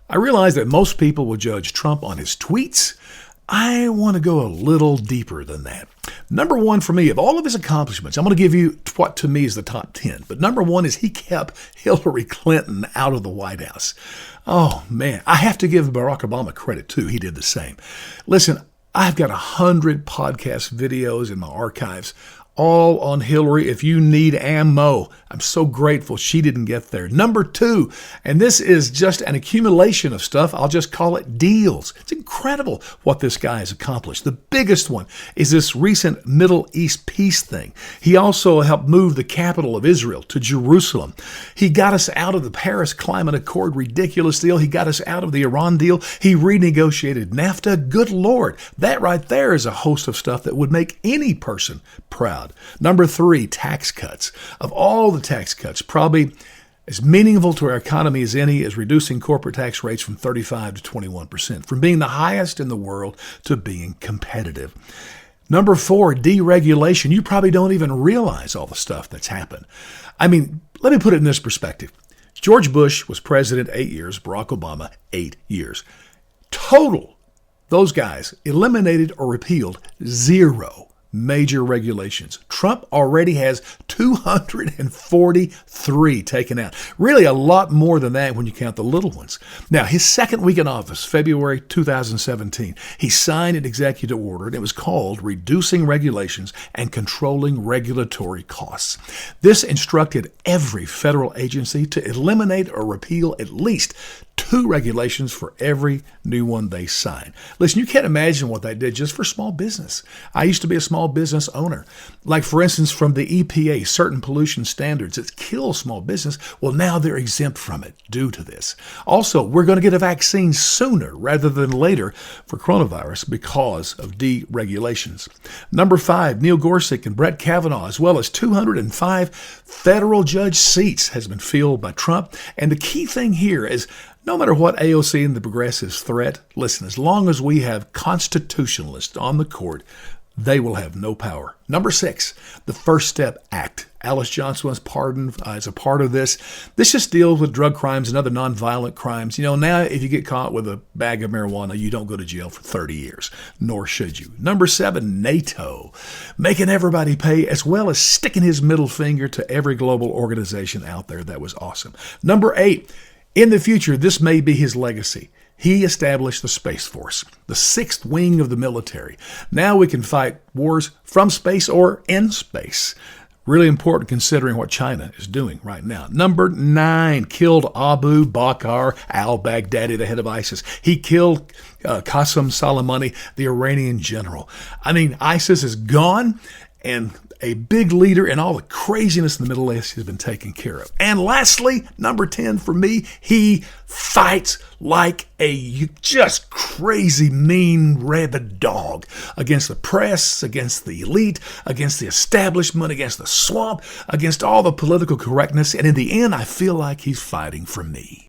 I realize that most people will judge Trump on his tweets. I want to go a little deeper than that. Number one for me, of all of his accomplishments, I'm going to give you what to me is the top 10. But number one is he kept Hillary Clinton out of the White House. Oh, man, I have to give Barack Obama credit, too. He did the same. Listen, I've got 100 podcast videos in my archives, all on Hillary. If you need ammo, I'm so grateful she didn't get there. Number two, and this is just an accumulation of stuff, I'll just call it deals. It's incredible what this guy has accomplished. The biggest one is this recent Middle East peace thing. He also helped move the capital of Israel to Jerusalem. He got us out of the Paris Climate Accord ridiculous deal. He got us out of the Iran deal. He renegotiated NAFTA. Good Lord, that right there is a host of stuff that would make any person proud. Number three, tax cuts. Of all the tax cuts, probably as meaningful to our economy as any is reducing corporate tax rates from 35 to 21%, from being the highest in the world to being competitive. Number four, deregulation. You probably don't even realize all the stuff that's happened. I mean, let me put it in this perspective. George Bush was president 8 years, Barack Obama 8 years. Total, those guys eliminated or repealed 0 major regulations. Trump already has 243 taken out. Really a lot more than that when you count the little ones. Now, his second week in office, February 2017, he signed an executive order, and it was called Reducing Regulations and Controlling Regulatory Costs. This instructed every federal agency to eliminate or repeal at least 2 regulations for every new one they sign. Listen, you can't imagine what they did just for small business. I used to be a small business owner. Like, for instance, from the EPA, certain pollution standards that kill small business, well, now they're exempt from it due to this. Also, we're going to get a vaccine sooner rather than later for coronavirus because of deregulations. Number 5, Neil Gorsuch and Brett Kavanaugh, as well as 205 federal judge seats, has been filled by Trump. And the key thing here is, no matter what AOC and the progressives threat, listen, as long as we have constitutionalists on the court, they will have no power. Number 6, the First Step Act. Alice Johnson was pardoned as a part of this. This just deals with drug crimes and other nonviolent crimes. You know, now if you get caught with a bag of marijuana, you don't go to jail for 30 years, nor should you. Number 7, NATO, making everybody pay, as well as sticking his middle finger to every global organization out there. That was awesome. Number 8, in the future, this may be his legacy. He established the Space Force, the 6th wing of the military. Now we can fight wars from space or in space. Really important considering what China is doing right now. Number 9, killed Abu Bakr al-Baghdadi, the head of ISIS. He killed Qasem Soleimani, the Iranian general. I mean, ISIS is gone, and a big leader in all the craziness in the Middle East has been taken care of. And lastly, number 10 for me, he fights like a just crazy, mean, rabid dog against the press, against the elite, against the establishment, against the swamp, against all the political correctness. And in the end, I feel like he's fighting for me.